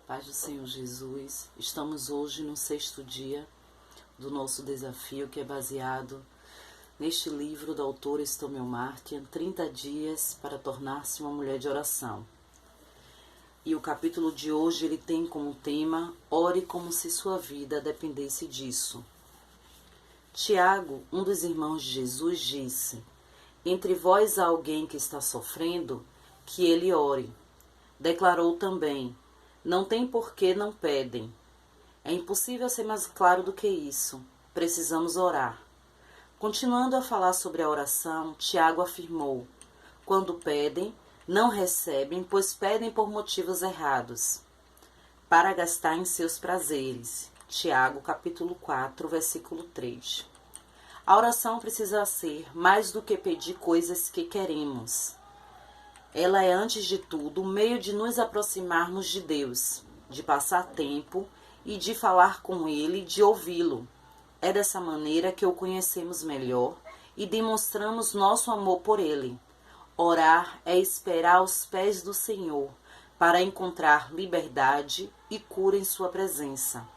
Paz do Senhor Jesus, estamos hoje no 6º dia do nosso desafio, que é baseado neste livro do autor Stowell Martin, 30 dias para tornar-se uma mulher de oração. E o capítulo de hoje ele tem como tema: ore como se sua vida dependesse disso. Tiago, um dos irmãos de Jesus, disse: entre vós há alguém que está sofrendo, que ele ore. Declarou também: não tem por que não pedem. É impossível ser mais claro do que isso. Precisamos orar. Continuando a falar sobre a oração, Tiago afirmou: quando pedem, não recebem, pois pedem por motivos errados, para gastar em seus prazeres. Tiago, capítulo 4, versículo 3. A oração precisa ser mais do que pedir coisas que queremos. Ela é, antes de tudo, um meio de nos aproximarmos de Deus, de passar tempo e de falar com Ele, de ouvi-lo. É dessa maneira que o conhecemos melhor e demonstramos nosso amor por Ele. Orar é esperar aos pés do Senhor para encontrar liberdade e cura em sua presença.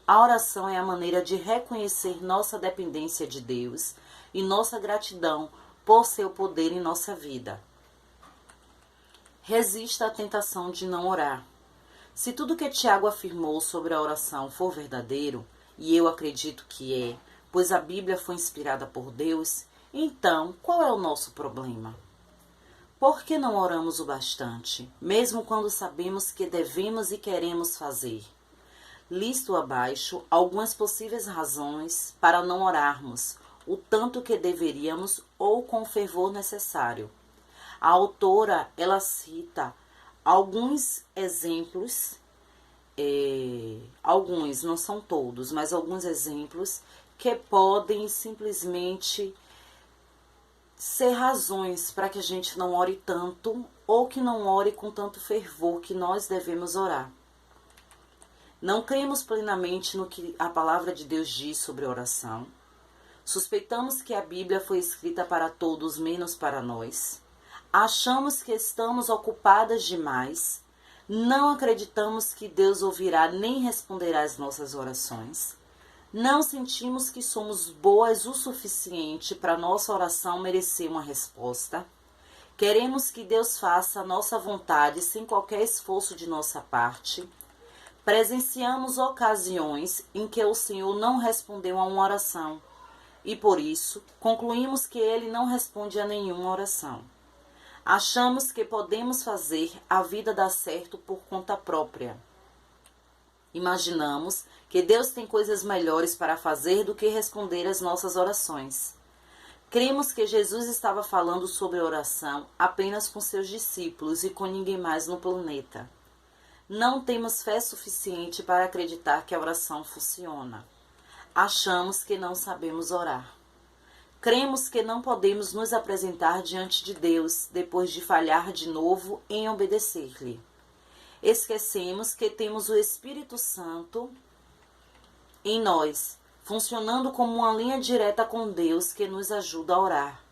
A oração é a maneira de reconhecer nossa dependência de Deus e nossa gratidão por seu poder em nossa vida. Resista à tentação de não orar. Se tudo que Tiago afirmou sobre a oração for verdadeiro, e eu acredito que é, pois a Bíblia foi inspirada por Deus, então qual é o nosso problema? Por que não oramos o bastante, mesmo quando sabemos que devemos e queremos fazer? Listo abaixo algumas possíveis razões para não orarmos o tanto que deveríamos ou com o fervor necessário. A autora, ela cita alguns exemplos, alguns, não são todos, mas alguns exemplos que podem simplesmente ser razões para que a gente não ore tanto ou que não ore com tanto fervor que nós devemos orar. Não cremos plenamente no que a palavra de Deus diz sobre oração. Suspeitamos que a Bíblia foi escrita para todos, menos para nós. Achamos que estamos ocupadas demais. Não acreditamos que Deus ouvirá nem responderá às nossas orações. Não sentimos que somos boas o suficiente para nossa oração merecer uma resposta. Queremos que Deus faça a nossa vontade sem qualquer esforço de nossa parte. Presenciamos ocasiões em que o Senhor não respondeu a uma oração e, por isso, concluímos que Ele não responde a nenhuma oração. Achamos que podemos fazer a vida dar certo por conta própria. Imaginamos que Deus tem coisas melhores para fazer do que responder às nossas orações. Cremos que Jesus estava falando sobre oração apenas com seus discípulos e com ninguém mais no planeta. Não temos fé suficiente para acreditar que a oração funciona. Achamos que não sabemos orar. Cremos que não podemos nos apresentar diante de Deus depois de falhar de novo em obedecer-lhe. Esquecemos que temos o Espírito Santo em nós, funcionando como uma linha direta com Deus que nos ajuda a orar.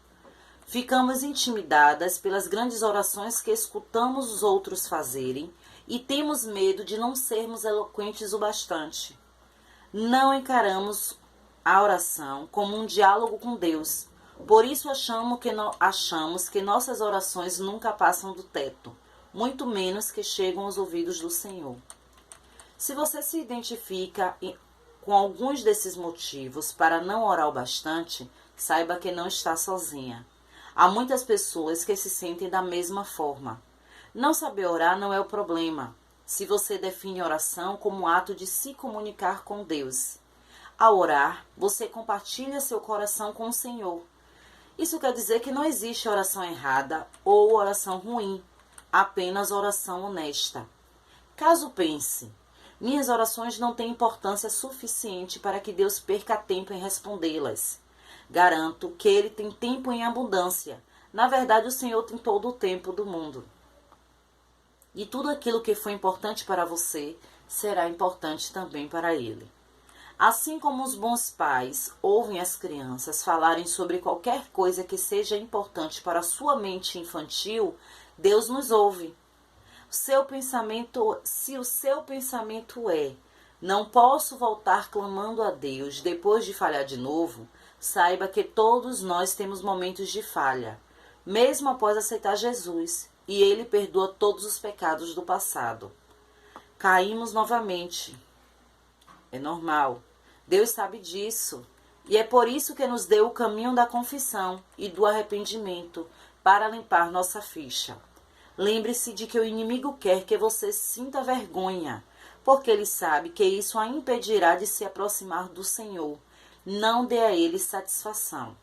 Ficamos intimidadas pelas grandes orações que escutamos os outros fazerem e temos medo de não sermos eloquentes o bastante. Não encaramos a oração como um diálogo com Deus. Por isso achamos que nossas orações nunca passam do teto, muito menos que chegam aos ouvidos do Senhor. Se você se identifica com alguns desses motivos para não orar o bastante, saiba que não está sozinha. Há muitas pessoas que se sentem da mesma forma. Não saber orar não é o problema, se você define oração como um ato de se comunicar com Deus. Ao orar, você compartilha seu coração com o Senhor. Isso quer dizer que não existe oração errada ou oração ruim, apenas oração honesta. Caso pense, minhas orações não têm importância suficiente para que Deus perca tempo em respondê-las. Garanto que Ele tem tempo em abundância. Na verdade, o Senhor tem todo o tempo do mundo. E tudo aquilo que foi importante para você será importante também para Ele. Assim como os bons pais ouvem as crianças falarem sobre qualquer coisa que seja importante para a sua mente infantil, Deus nos ouve. Se o seu pensamento é: não posso voltar clamando a Deus depois de falhar de novo, saiba que todos nós temos momentos de falha, mesmo após aceitar Jesus, e Ele perdoa todos os pecados do passado. Caímos novamente. É normal. Deus sabe disso. E é por isso que nos deu o caminho da confissão e do arrependimento para limpar nossa ficha. Lembre-se de que o inimigo quer que você sinta vergonha, porque ele sabe que isso a impedirá de se aproximar do Senhor. Não dê a ele satisfação.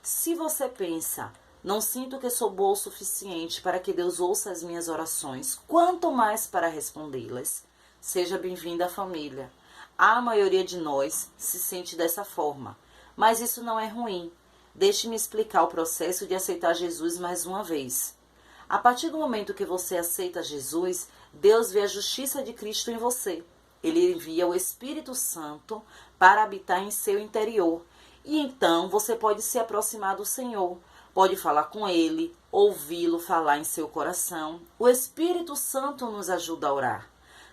Se você pensa: não sinto que sou boa o suficiente para que Deus ouça as minhas orações, quanto mais para respondê-las, seja bem-vinda à família. A maioria de nós se sente dessa forma, mas isso não é ruim. Deixe-me explicar o processo de aceitar Jesus mais uma vez. A partir do momento que você aceita Jesus, Deus vê a justiça de Cristo em você. Ele envia o Espírito Santo para habitar em seu interior. E então você pode se aproximar do Senhor, pode falar com Ele, ouvi-lo falar em seu coração. O Espírito Santo nos ajuda a orar.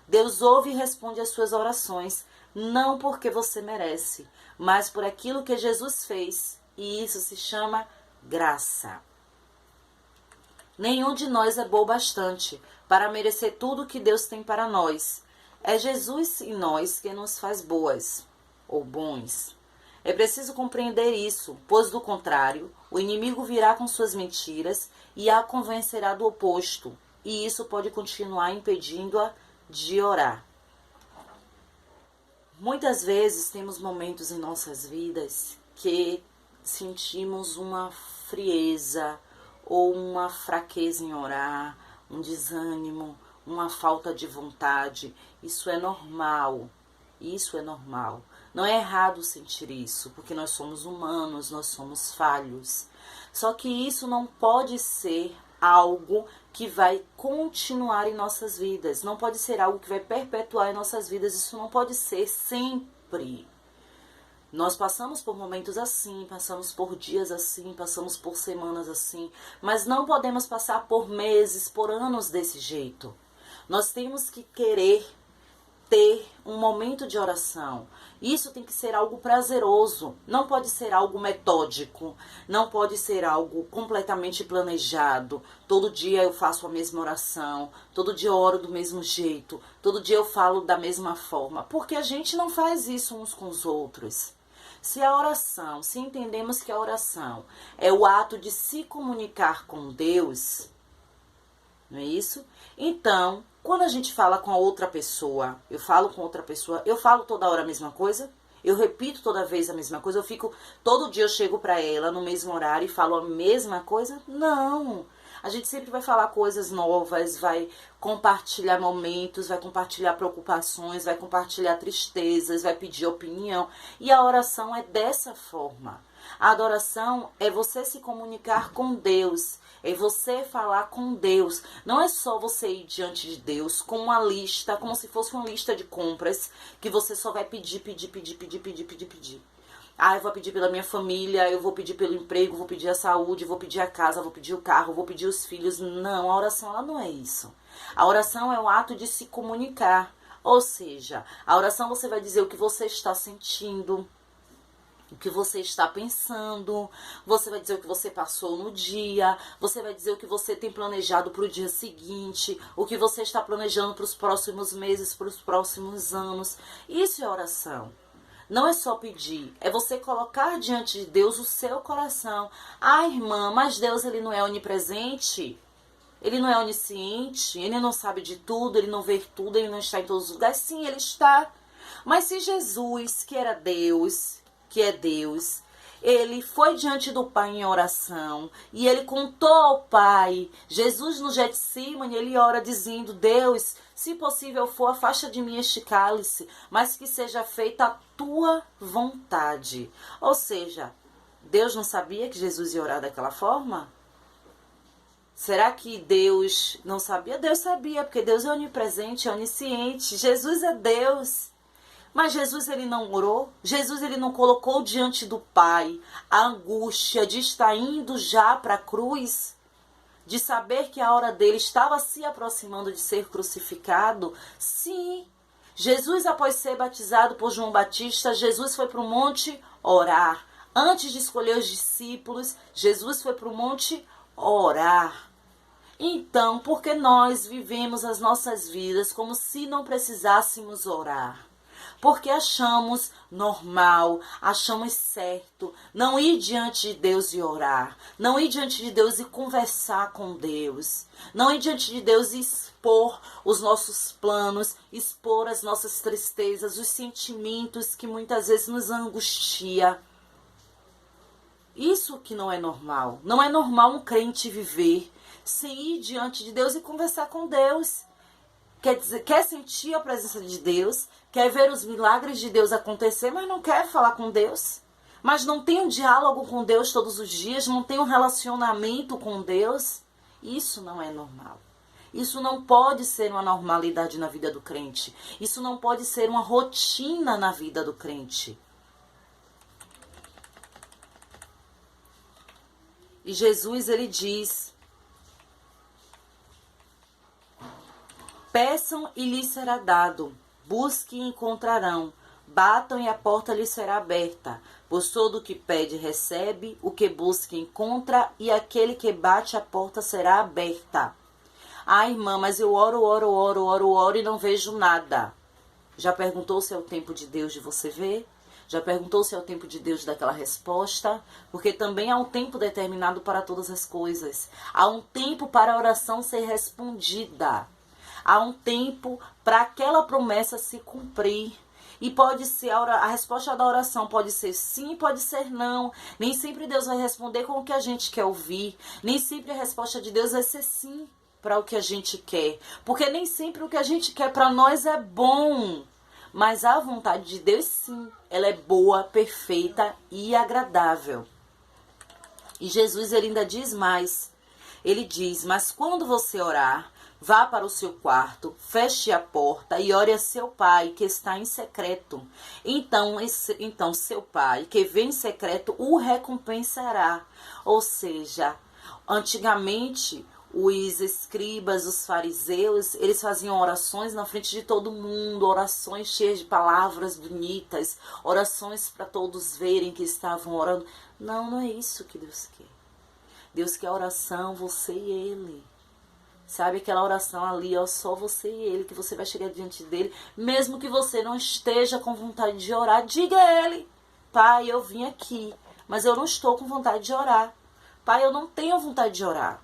Deus ouve e responde às suas orações, não porque você merece, mas por aquilo que Jesus fez. E isso se chama graça. Nenhum de nós é bom bastante para merecer tudo que Deus tem para nós. É Jesus em nós que nos faz boas ou bons. É preciso compreender isso, pois do contrário, o inimigo virá com suas mentiras e a convencerá do oposto. E isso pode continuar impedindo-a de orar. Muitas vezes temos momentos em nossas vidas que sentimos uma frieza ou uma fraqueza em orar, um desânimo, uma falta de vontade. Isso é normal. Isso é normal. Não é errado sentir isso, porque nós somos humanos, nós somos falhos. Só que isso não pode ser algo que vai continuar em nossas vidas. Não pode ser algo que vai perpetuar em nossas vidas. Isso não pode ser sempre. Nós passamos por momentos assim, passamos por dias assim, passamos por semanas assim, mas não podemos passar por meses, por anos desse jeito. Nós temos que querer ter um momento de oração. Isso tem que ser algo prazeroso, não pode ser algo metódico, não pode ser algo completamente planejado. Todo dia eu faço a mesma oração, todo dia eu oro do mesmo jeito, todo dia eu falo da mesma forma, porque a gente não faz isso uns com os outros. Se entendemos que a oração é o ato de se comunicar com Deus, não é isso? Então, quando a gente fala com a outra pessoa, eu falo toda hora a mesma coisa? Eu repito toda vez a mesma coisa? Todo dia eu chego para ela no mesmo horário e falo a mesma coisa? Não! A gente sempre vai falar coisas novas, vai compartilhar momentos, vai compartilhar preocupações, vai compartilhar tristezas, vai pedir opinião. E a oração é dessa forma. A adoração é você se comunicar com Deus, é você falar com Deus. Não é só você ir diante de Deus com uma lista, como se fosse uma lista de compras, que você só vai pedir. Ah, eu vou pedir pela minha família, eu vou pedir pelo emprego, vou pedir a saúde, vou pedir a casa, vou pedir o carro, vou pedir os filhos. Não, a oração ela não é isso. A oração é o ato de se comunicar. Ou seja, a oração você vai dizer o que você está sentindo, o que você está pensando, você vai dizer o que você passou no dia, você vai dizer o que você tem planejado para o dia seguinte, o que você está planejando para os próximos meses, para os próximos anos. Isso é oração. Não é só pedir, é você colocar diante de Deus o seu coração. Ah, irmã, mas Deus ele não é onipresente? Ele não é onisciente? Ele não sabe de tudo, ele não vê tudo, ele não está em todos os lugares? Sim, ele está. Mas se Jesus, que era Deus, que é Deus, ele foi diante do Pai em oração e ele contou ao Pai. Jesus no Getsemane, ele ora dizendo: Deus, se possível for, afasta de mim este cálice, mas que seja feita a tua vontade. Ou seja, Deus não sabia que Jesus ia orar daquela forma? Será que Deus não sabia? Deus sabia, porque Deus é onipresente, é onisciente. Jesus é Deus. Mas Jesus ele não orou, Jesus ele não colocou diante do Pai a angústia de estar indo já para a cruz, de saber que a hora dele estava se aproximando de ser crucificado? Sim. Jesus, após ser batizado por João Batista, Jesus foi para o monte orar. Antes de escolher os discípulos, Jesus foi para o monte orar. Então, por que nós vivemos as nossas vidas como se não precisássemos orar? Porque achamos normal, achamos certo não ir diante de Deus e orar, não ir diante de Deus e conversar com Deus, não ir diante de Deus e expor os nossos planos, expor as nossas tristezas, os sentimentos que muitas vezes nos angustia. Isso que não é normal. Não é normal um crente viver sem ir diante de Deus e conversar com Deus. Quer dizer, quer sentir a presença de Deus, quer ver os milagres de Deus acontecer, mas não quer falar com Deus. Mas não tem um diálogo com Deus todos os dias, não tem um relacionamento com Deus. Isso não é normal. Isso não pode ser uma normalidade na vida do crente. Isso não pode ser uma rotina na vida do crente. E Jesus, ele diz: peçam e lhes será dado, busquem e encontrarão, batam e a porta lhes será aberta. Pois todo o que pede recebe, o que busca encontra, e aquele que bate a porta será aberta. Ah, irmã, mas eu oro e não vejo nada. Já perguntou se é o tempo de Deus de você ver? Já perguntou se é o tempo de Deus daquela resposta? Porque também há um tempo determinado para todas as coisas. Há um tempo para a oração ser respondida. Há um tempo para aquela promessa se cumprir. E pode ser a resposta da oração pode ser sim, pode ser não. Nem sempre Deus vai responder com o que a gente quer ouvir. Nem sempre a resposta de Deus vai ser sim para o que a gente quer. Porque nem sempre o que a gente quer para nós é bom. Mas a vontade de Deus, sim, ela é boa, perfeita e agradável. E Jesus, ele ainda diz mais. Ele diz: mas quando você orar, vá para o seu quarto, feche a porta e ore a seu pai que está em secreto. Então seu pai que vem em secreto o recompensará. Ou seja, antigamente os escribas, os fariseus, eles faziam orações na frente de todo mundo, orações cheias de palavras bonitas, orações para todos verem que estavam orando. Não, não é isso que Deus quer. Deus quer oração, você e Ele. Sabe aquela oração ali, ó, só você e Ele, que você vai chegar diante dEle, mesmo que você não esteja com vontade de orar, diga a Ele: Pai, eu vim aqui, mas eu não estou com vontade de orar. Pai, eu não tenho vontade de orar.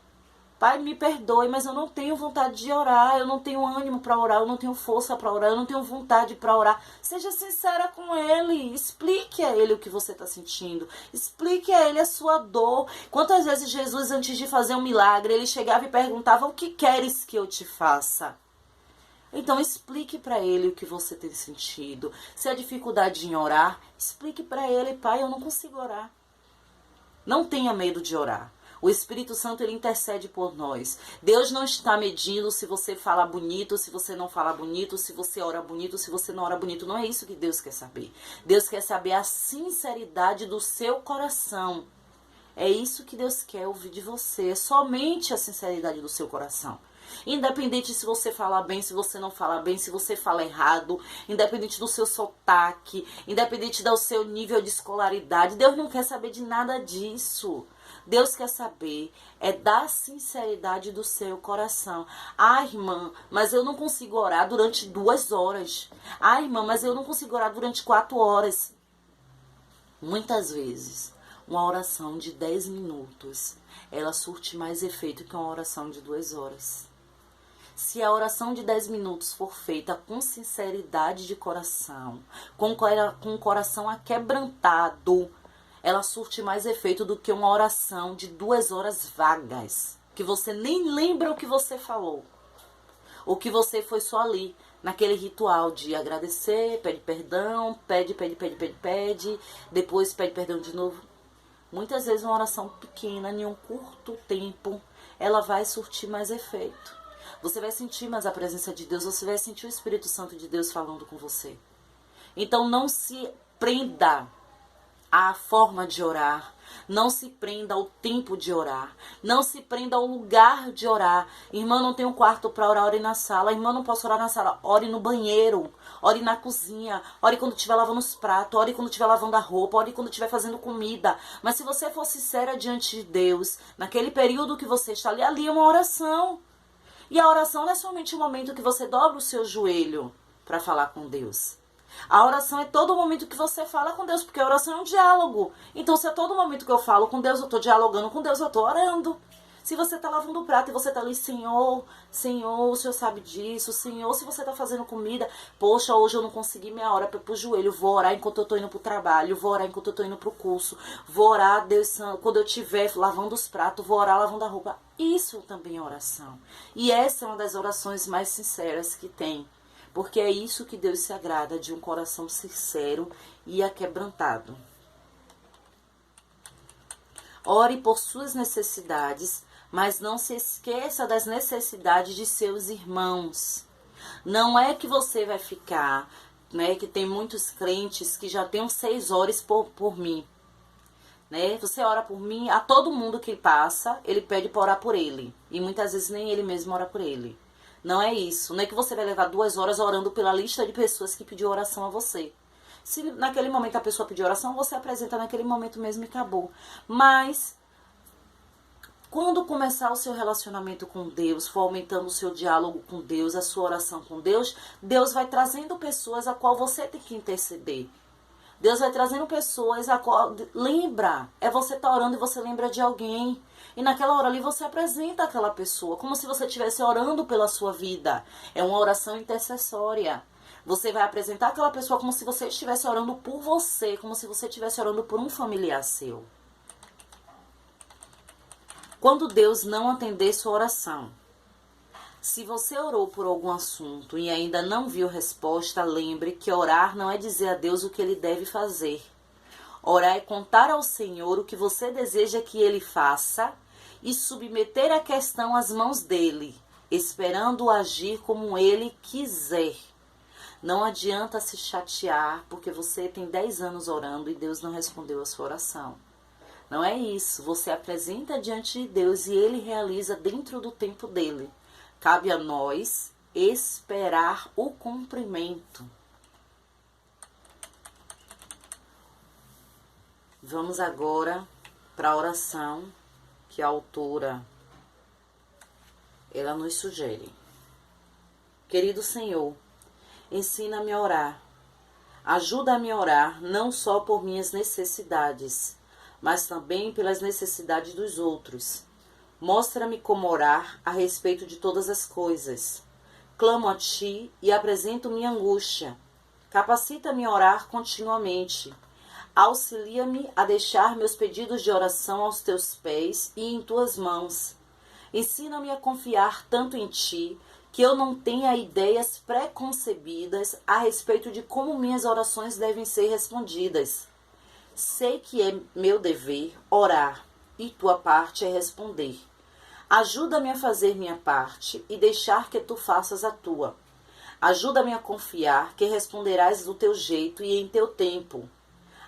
Pai, me perdoe, mas eu não tenho vontade de orar, eu não tenho ânimo para orar, eu não tenho força para orar, eu não tenho vontade para orar. Seja sincera com Ele, explique a Ele o que você está sentindo, explique a Ele a sua dor. Quantas vezes Jesus, antes de fazer um milagre, Ele chegava e perguntava: o que queres que eu te faça? Então explique para Ele o que você tem sentido. Se há dificuldade em orar, explique para Ele: Pai, eu não consigo orar. Não tenha medo de orar. O Espírito Santo, ele intercede por nós. Deus não está medindo se você fala bonito, se você não fala bonito, se você ora bonito, se você não ora bonito. Não é isso que Deus quer saber. Deus quer saber a sinceridade do seu coração. É isso que Deus quer ouvir de você. É somente a sinceridade do seu coração. Independente se você fala bem, se você não fala bem, se você fala errado, independente do seu sotaque, independente do seu nível de escolaridade, Deus não quer saber de nada disso. Deus quer saber da sinceridade do seu coração. Ah, irmã, mas eu não consigo orar durante 2 horas. Ah, irmã, mas eu não consigo orar durante 4 horas. Muitas vezes, uma oração de 10 minutos, ela surte mais efeito que uma oração de 2 horas. Se a oração de 10 minutos for feita com sinceridade de coração, com o coração aquebrantado, ela surte mais efeito do que uma oração de 2 horas vagas, que você nem lembra o que você falou, ou que você foi só ali, naquele ritual de agradecer, pede perdão, pede, depois pede perdão de novo. Muitas vezes uma oração pequena, em um curto tempo, ela vai surtir mais efeito. Você vai sentir mais a presença de Deus, você vai sentir o Espírito Santo de Deus falando com você. Então não se prenda à forma de orar. Não se prenda ao tempo de orar. Não se prenda ao lugar de orar. Irmã, não tem um quarto para orar, ore na sala. Irmã, não posso orar na sala, ore no banheiro. Ore na cozinha. Ore quando estiver lavando os pratos. Ore quando estiver lavando a roupa. Ore quando estiver fazendo comida. Mas se você for sincera diante de Deus, naquele período que você está ali, ali é uma oração. E a oração não é somente o momento que você dobra o seu joelho para falar com Deus. A oração é todo momento que você fala com Deus, porque a oração é um diálogo. Então, se a todo momento que eu falo com Deus, eu estou dialogando com Deus, eu estou orando. Se você está lavando o prato e você está ali, Senhor, Senhor, o Senhor sabe disso, Senhor, se você está fazendo comida, poxa, hoje eu não consegui minha hora para ir pro joelho, vou orar enquanto eu estou indo pro trabalho, vou orar enquanto eu estou indo pro curso, vou orar, Deus, quando eu estiver lavando os pratos, vou orar lavando a roupa. Isso também é oração. E essa é uma das orações mais sinceras que tem. Porque é isso que Deus se agrada, de um coração sincero e aquebrantado. Ore por suas necessidades, mas não se esqueça das necessidades de seus irmãos. Não é que você vai ficar, né? Que tem muitos crentes que já têm 6 horas por mim. Né? Você ora por mim, a todo mundo que passa, ele pede para orar por ele. E muitas vezes nem ele mesmo ora por ele. Não é isso. Não é que você vai levar 2 horas orando pela lista de pessoas que pediu oração a você. Se naquele momento a pessoa pediu oração, você apresenta naquele momento mesmo e acabou. Mas, quando começar o seu relacionamento com Deus, for aumentando o seu diálogo com Deus, a sua oração com Deus, Deus vai trazendo pessoas a qual você tem que interceder. Deus vai trazendo pessoas a qual... Lembra, é você estar orando e você lembra de alguém. E naquela hora ali você apresenta aquela pessoa, como se você estivesse orando pela sua vida. É uma oração intercessória. Você vai apresentar aquela pessoa como se você estivesse orando por você, como se você estivesse orando por um familiar seu. Quando Deus não atender sua oração, se você orou por algum assunto e ainda não viu resposta, lembre que orar não é dizer a Deus o que Ele deve fazer. Orar é contar ao Senhor o que você deseja que Ele faça e submeter a questão às mãos dEle, esperando agir como Ele quiser. Não adianta se chatear porque você tem 10 anos orando e Deus não respondeu a sua oração. Não é isso. Você apresenta diante de Deus e Ele realiza dentro do tempo dEle. Cabe a nós esperar o cumprimento. Vamos agora para a oração que a autora ela nos sugere. Querido Senhor, ensina-me a orar. Ajuda-me a orar não só por minhas necessidades, mas também pelas necessidades dos outros. Mostra-me como orar a respeito de todas as coisas. Clamo a Ti e apresento minha angústia. Capacita-me a orar continuamente. Auxilia-me a deixar meus pedidos de oração aos Teus pés e em Tuas mãos. Ensina-me a confiar tanto em Ti, que eu não tenha ideias preconcebidas a respeito de como minhas orações devem ser respondidas. Sei que é meu dever orar, e tua parte é responder. Ajuda-me a fazer minha parte e deixar que tu faças a tua. Ajuda-me a confiar que responderás do teu jeito e em teu tempo.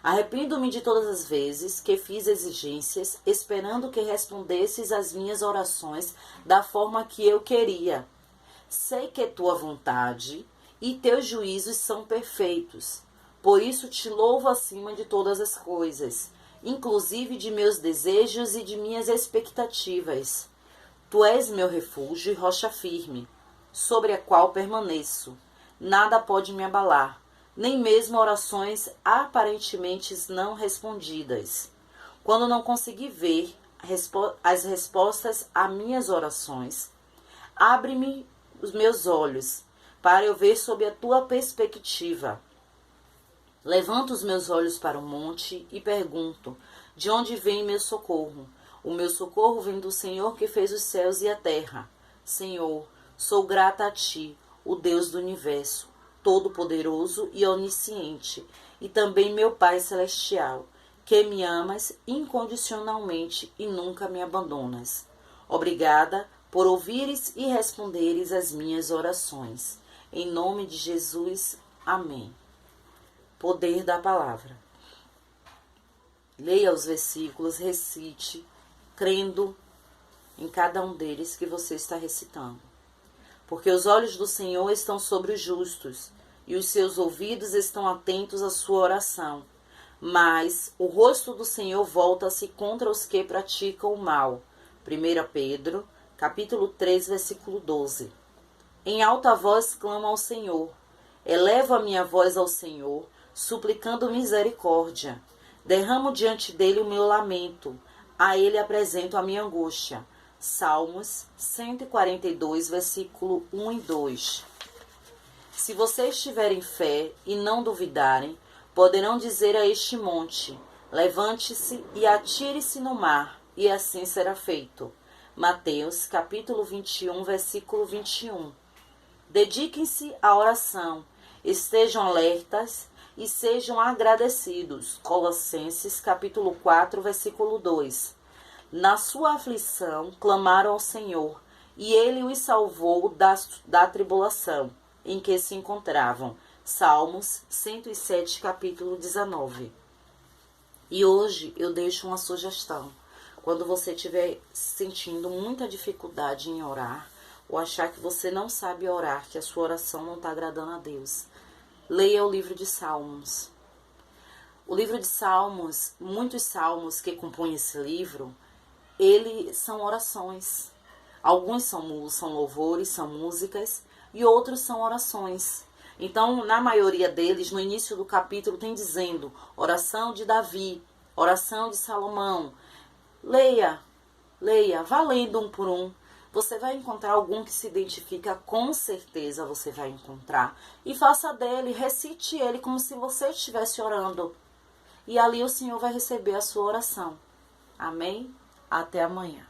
Arrependo-me de todas as vezes que fiz exigências, esperando que respondesses às minhas orações da forma que eu queria. Sei que é tua vontade e teus juízos são perfeitos. Por isso te louvo acima de todas as coisas, inclusive de meus desejos e de minhas expectativas. Tu és meu refúgio e rocha firme, sobre a qual permaneço. Nada pode me abalar, nem mesmo orações aparentemente não respondidas. Quando não consegui ver as respostas a minhas orações, abre-me os meus olhos, para eu ver sob a tua perspectiva. Levanto os meus olhos para o monte e pergunto, de onde vem meu socorro? O meu socorro vem do Senhor que fez os céus e a terra. Senhor, sou grata a Ti, o Deus do universo, todo-poderoso e onisciente, e também meu Pai celestial, que me amas incondicionalmente e nunca me abandonas. Obrigada por ouvires e responderes as minhas orações. Em nome de Jesus, amém. Poder da palavra. Leia os versículos, recite, crendo em cada um deles que você está recitando. Porque os olhos do Senhor estão sobre os justos, e os seus ouvidos estão atentos à sua oração. Mas o rosto do Senhor volta-se contra os que praticam o mal. 1 Pedro, capítulo 3, versículo 12. Em alta voz clamo ao Senhor. Elevo a minha voz ao Senhor, suplicando misericórdia. Derramo diante dele o meu lamento. A ele apresento a minha angústia. Salmos 142, versículo 1 e 2. Se vocês tiverem fé e não duvidarem, poderão dizer a este monte: levante-se e atire-se no mar, e assim será feito. Mateus, capítulo 21, versículo 21. Dediquem-se à oração, estejam alertas e sejam agradecidos. Colossenses, capítulo 4, versículo 2. Na sua aflição, clamaram ao Senhor, e ele os salvou da tribulação em que se encontravam. Salmos 107, capítulo 19. E hoje eu deixo uma sugestão. Quando você estiver sentindo muita dificuldade em orar, ou achar que você não sabe orar, que a sua oração não está agradando a Deus, leia o livro de Salmos. O livro de Salmos, muitos salmos que compõem esse livro, eles são orações. Alguns são louvores, são músicas, e outros são orações. Então, na maioria deles, no início do capítulo, tem dizendo oração de Davi, oração de Salomão. Leia, vá lendo um por um. Você vai encontrar algum que se identifica, com certeza você vai encontrar. E faça dele, recite ele como se você estivesse orando. E ali o Senhor vai receber a sua oração. Amém? Até amanhã.